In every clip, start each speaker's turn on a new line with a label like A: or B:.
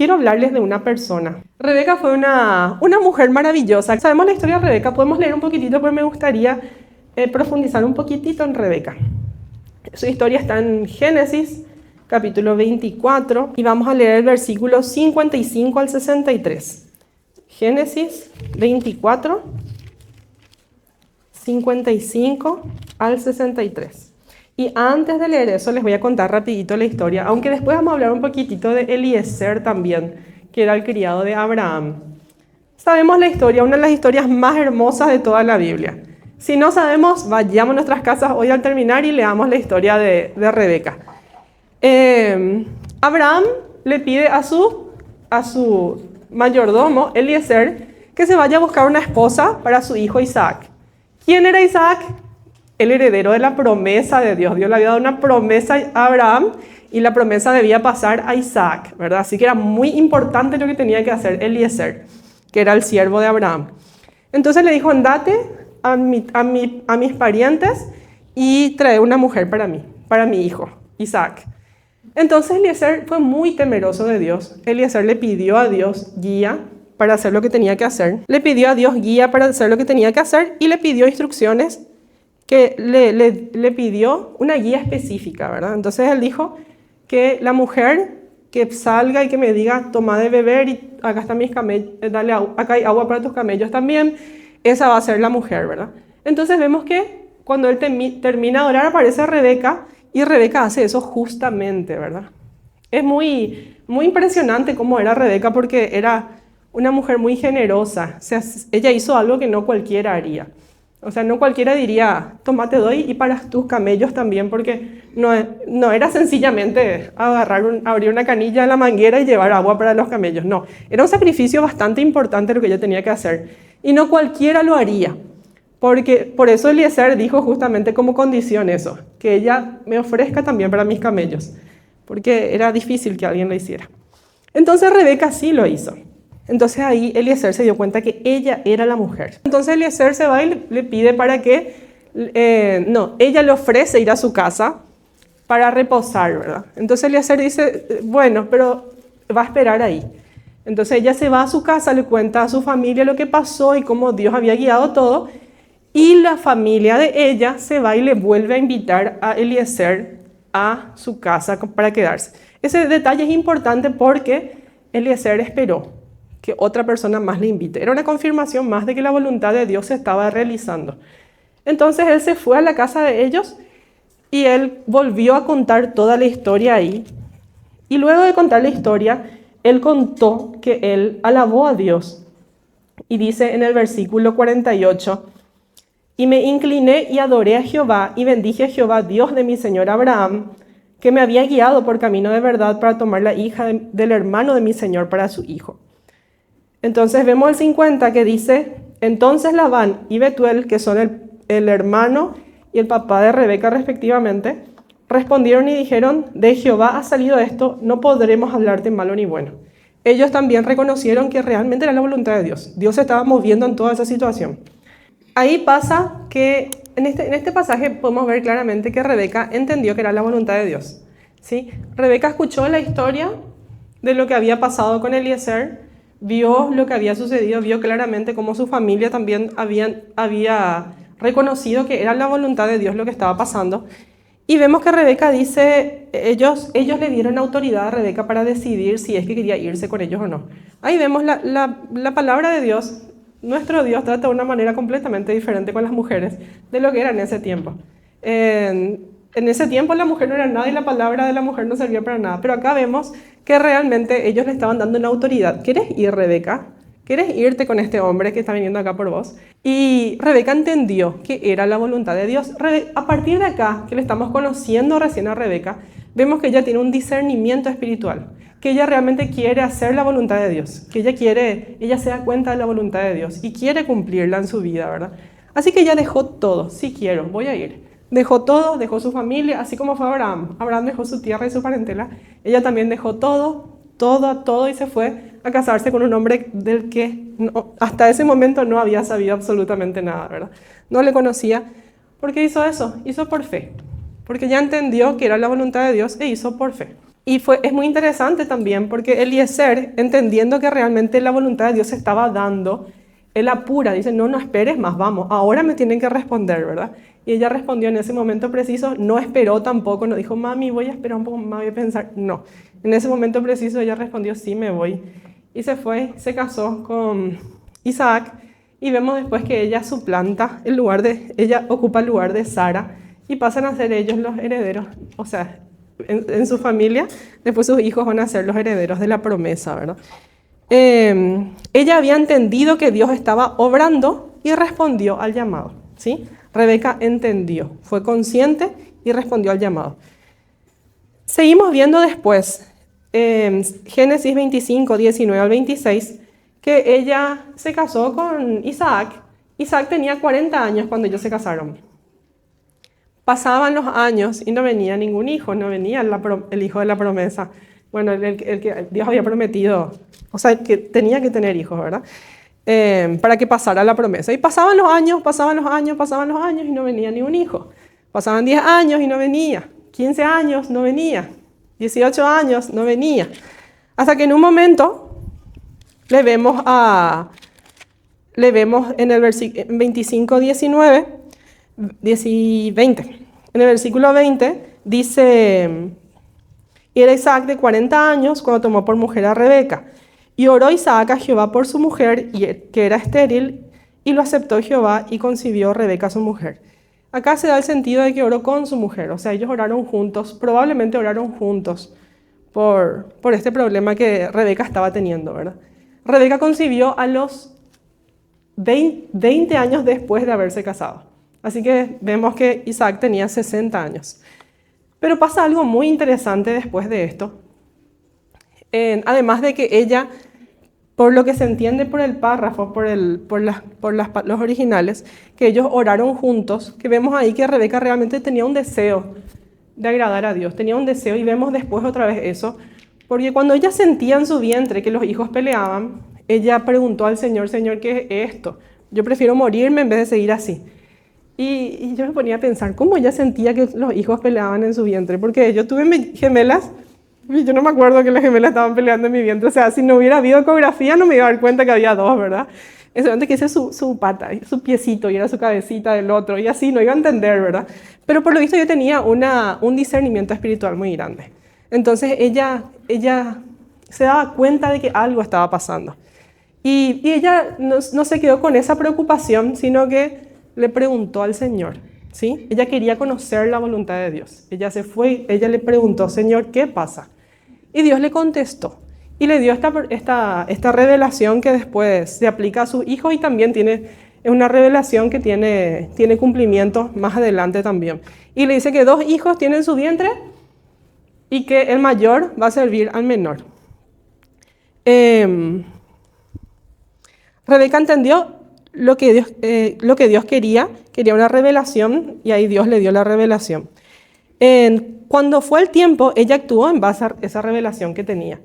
A: quiero hablarles de una persona. Rebeca fue una mujer maravillosa. Sabemos la historia de Rebeca, podemos leer un poquitito, pero me gustaría profundizar un poquitito en Rebeca. Su historia está en Génesis, capítulo 24, y vamos a leer el versículo 55 al 63. Génesis 24, 55 al 63. Y antes de leer eso les voy a contar rapidito la historia, aunque después vamos a hablar un poquitito de Eliezer también, que era el criado de Abraham. Sabemos la historia, una de las historias más hermosas de toda la Biblia. Si no sabemos, vayamos a nuestras casas hoy al terminar y leamos la historia de Rebeca. Abraham le pide a su mayordomo, Eliezer, que se vaya a buscar una esposa para su hijo Isaac. ¿Quién era Isaac? El heredero de la promesa de Dios. Dios le había dado una promesa a Abraham y la promesa debía pasar a Isaac, ¿verdad? Así que era muy importante lo que tenía que hacer Eliezer, que era el siervo de Abraham. Entonces le dijo, andate a mis parientes y trae una mujer para mi hijo, Isaac. Entonces Eliezer fue muy temeroso de Dios. Eliezer le pidió a Dios guía para hacer lo que tenía que hacer. Le pidió a Dios guía para hacer lo que tenía que hacer y le pidió instrucciones, que le pidió una guía específica, ¿verdad? Entonces él dijo que la mujer que salga y que me diga, toma de beber y acá están mis camellos, dale acá hay agua para tus camellos también, esa va a ser la mujer, ¿verdad? Entonces vemos que cuando él termina de orar aparece Rebeca y Rebeca hace eso justamente, ¿verdad? Es muy, muy impresionante cómo era Rebeca porque era una mujer muy generosa. O sea, ella hizo algo que no cualquiera haría. O sea, no cualquiera diría, toma, te doy y para tus camellos también, porque no era sencillamente abrir una canilla en la manguera y llevar agua para los camellos. No, era un sacrificio bastante importante lo que ella tenía que hacer. Y no cualquiera lo haría, porque por eso Eliezer dijo justamente como condición eso, que ella me ofrezca también para mis camellos, porque era difícil que alguien lo hiciera. Entonces Rebeca sí lo hizo. Entonces ahí Eliezer se dio cuenta que ella era la mujer. Entonces Eliezer se va y le pide para que, ella le ofrece ir a su casa para reposar, ¿verdad? Entonces Eliezer dice, bueno, pero va a esperar ahí. Entonces ella se va a su casa, le cuenta a su familia lo que pasó y cómo Dios había guiado todo. Y la familia de ella se va y le vuelve a invitar a Eliezer a su casa para quedarse. Ese detalle es importante porque Eliezer esperó que otra persona más le invite. Era una confirmación más de que la voluntad de Dios se estaba realizando. Entonces él se fue a la casa de ellos y él volvió a contar toda la historia ahí. Y luego de contar la historia, él contó que él alabó a Dios. Y dice en el versículo 48, y me incliné y adoré a Jehová y bendije a Jehová, Dios de mi señor Abraham, que me había guiado por camino de verdad para tomar la hija del hermano de mi señor para su hijo. Entonces vemos el 50 que dice, entonces Labán y Betuel, que son el hermano y el papá de Rebeca respectivamente, respondieron y dijeron, de Jehová ha salido esto, no podremos hablarte malo ni bueno. Ellos también reconocieron que realmente era la voluntad de Dios. Dios se estaba moviendo en toda esa situación. Ahí pasa que en este pasaje podemos ver claramente que Rebeca entendió que era la voluntad de Dios, ¿sí? Rebeca escuchó la historia de lo que había pasado con Eliezer, vio lo que había sucedido, vio claramente cómo su familia también había reconocido que era la voluntad de Dios lo que estaba pasando. Y vemos que Rebeca dice, ellos le dieron autoridad a Rebeca para decidir si es que quería irse con ellos o no. Ahí vemos la palabra de Dios. Nuestro Dios trata de una manera completamente diferente con las mujeres de lo que era en ese tiempo. En ese tiempo la mujer no era nada y la palabra de la mujer no servía para nada. Pero acá vemos que realmente ellos le estaban dando una autoridad. ¿Quieres ir, Rebeca? ¿Quieres irte con este hombre que está viniendo acá por vos? Y Rebeca entendió que era la voluntad de Dios. A partir de acá, que le estamos conociendo recién a Rebeca, vemos que ella tiene un discernimiento espiritual, que ella realmente quiere hacer la voluntad de Dios, que ella se da cuenta de la voluntad de Dios y quiere cumplirla en su vida, ¿verdad? Así que ella dejó todo, sí quiero, voy a ir. Dejó todo, dejó su familia, así como fue Abraham. Abraham dejó su tierra y su parentela. Ella también dejó todo y se fue a casarse con un hombre del que hasta ese momento no había sabido absolutamente nada, ¿verdad? No le conocía. ¿Por qué hizo eso? Hizo por fe. Porque ya entendió que era la voluntad de Dios e hizo por fe. Es muy interesante también porque Eliezer, entendiendo que realmente la voluntad de Dios se estaba dando, él apura, dice, no, no esperes más, vamos, ahora me tienen que responder, ¿verdad? Y ella respondió en ese momento preciso, no esperó tampoco, no dijo, mami, voy a esperar un poco más, voy a pensar, no. En ese momento preciso ella respondió, sí, me voy. Y se fue, se casó con Isaac, y vemos después que ella suplanta ella ocupa el lugar de Sara, y pasan a ser ellos los herederos, o sea, en su familia, después sus hijos van a ser los herederos de la promesa, ¿verdad? Ella había entendido que Dios estaba obrando y respondió al llamado, ¿sí? Rebeca entendió, fue consciente y respondió al llamado. Seguimos viendo después, Génesis 25, 19 al 26, que ella se casó con Isaac. Isaac tenía 40 años cuando ellos se casaron. Pasaban los años y no venía ningún hijo, no venía el hijo de la promesa. Bueno, el que Dios había prometido, o sea, que tenía que tener hijos, ¿verdad? Para que pasara la promesa. Y pasaban los años, y no venía ni un hijo. Pasaban 10 años y no venía. 15 años, no venía. 18 años, no venía. Hasta que en un momento le vemos en el versículo 25, 19, 20. En el versículo 20 dice, y era Isaac de 40 años cuando tomó por mujer a Rebeca. Y oró Isaac a Jehová por su mujer, que era estéril, y lo aceptó Jehová y concibió Rebeca su mujer. Acá se da el sentido de que oró con su mujer, o sea, ellos oraron juntos, probablemente oraron juntos por este problema que Rebeca estaba teniendo, ¿verdad? Rebeca concibió a los 20 años después de haberse casado. Así que vemos que Isaac tenía 60 años. Pero pasa algo muy interesante después de esto. Además de que ella, por lo que se entiende por el párrafo, los originales, que ellos oraron juntos, que vemos ahí que Rebeca realmente tenía un deseo de agradar a Dios, tenía un deseo, y vemos después otra vez eso, porque cuando ella sentía en su vientre que los hijos peleaban, ella preguntó al Señor, Señor, ¿qué es esto? Yo prefiero morirme en vez de seguir así. Y yo me ponía a pensar, ¿cómo ella sentía que los hijos peleaban en su vientre? Porque yo tuve gemelas, y yo no me acuerdo que las gemelas estaban peleando en mi vientre. O sea, si no hubiera habido ecografía, no me iba a dar cuenta que había dos, ¿verdad? Es solamente que ese es su pata, su piecito, y era su cabecita del otro, y así, no iba a entender, ¿verdad? Pero por lo visto yo tenía un discernimiento espiritual muy grande. Entonces ella se daba cuenta de que algo estaba pasando. Y ella no se quedó con esa preocupación, sino que le preguntó al Señor, ¿sí? Ella quería conocer la voluntad de Dios. Ella se fue, ella le preguntó, Señor, ¿qué pasa? Y Dios le contestó y le dio esta revelación que después se aplica a sus hijos, y también es una revelación que tiene cumplimiento más adelante también. Y le dice que 2 hijos tienen su vientre y que el mayor va a servir al menor. Rebeca entendió lo que Dios quería una revelación, y ahí Dios le dio la revelación. Cuando fue el tiempo, ella actuó en base a esa revelación que tenía.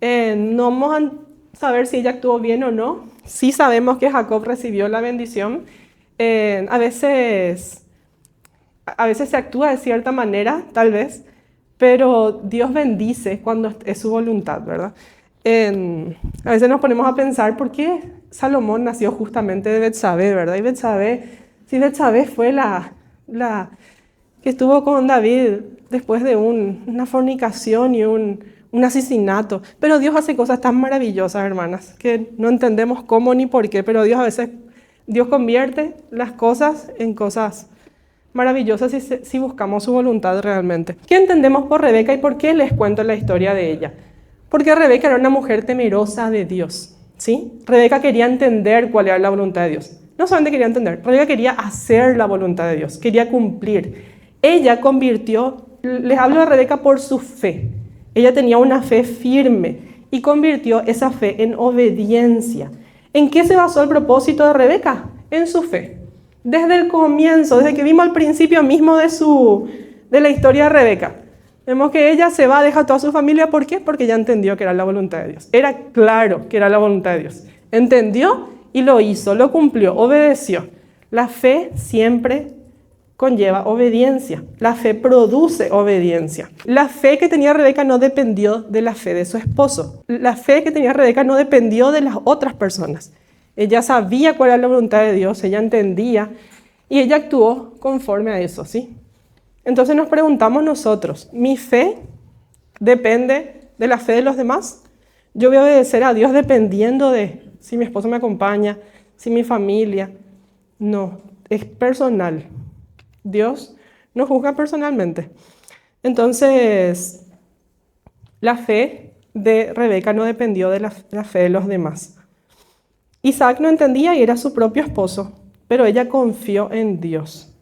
A: No vamos a saber si ella actuó bien o no. Sí sabemos que Jacob recibió la bendición. A veces se actúa de cierta manera, tal vez, pero Dios bendice cuando es su voluntad, ¿verdad? A veces nos ponemos a pensar, ¿por qué Salomón nació justamente de Betsabé, ¿verdad? Y Betsabé fue la que estuvo con David después de una fornicación y un asesinato. Pero Dios hace cosas tan maravillosas, hermanas, que no entendemos cómo ni por qué, pero Dios convierte las cosas en cosas maravillosas si buscamos su voluntad realmente. ¿Qué entendemos por Rebeca y por qué les cuento la historia de ella? Porque Rebeca era una mujer temerosa de Dios, ¿sí? Rebeca quería entender cuál era la voluntad de Dios. No solamente quería entender, Rebeca quería hacer la voluntad de Dios, quería cumplir. Ella les hablo de Rebeca por su fe. Ella tenía una fe firme y convirtió esa fe en obediencia. ¿En qué se basó el propósito de Rebeca? En su fe. Desde el comienzo, desde que vimos al principio mismo de la historia de Rebeca, vemos que ella se va, deja a toda su familia. ¿Por qué? Porque ella entendió que era la voluntad de Dios. Era claro que era la voluntad de Dios. Entendió y lo hizo, lo cumplió, obedeció. La fe siempre conlleva obediencia. La fe produce obediencia. La fe que tenía Rebeca no dependió de la fe de su esposo. La fe que tenía Rebeca no dependió de las otras personas. Ella sabía cuál era la voluntad de Dios, ella entendía y ella actuó conforme a eso, ¿sí? Entonces nos preguntamos nosotros, ¿mi fe depende de la fe de los demás? Yo voy a obedecer a Dios dependiendo de si mi esposo me acompaña, si mi familia. No, es personal. Dios nos juzga personalmente. Entonces, la fe de Rebeca no dependió de la fe de los demás. Isaac no entendía y era su propio esposo, pero ella confió en Dios.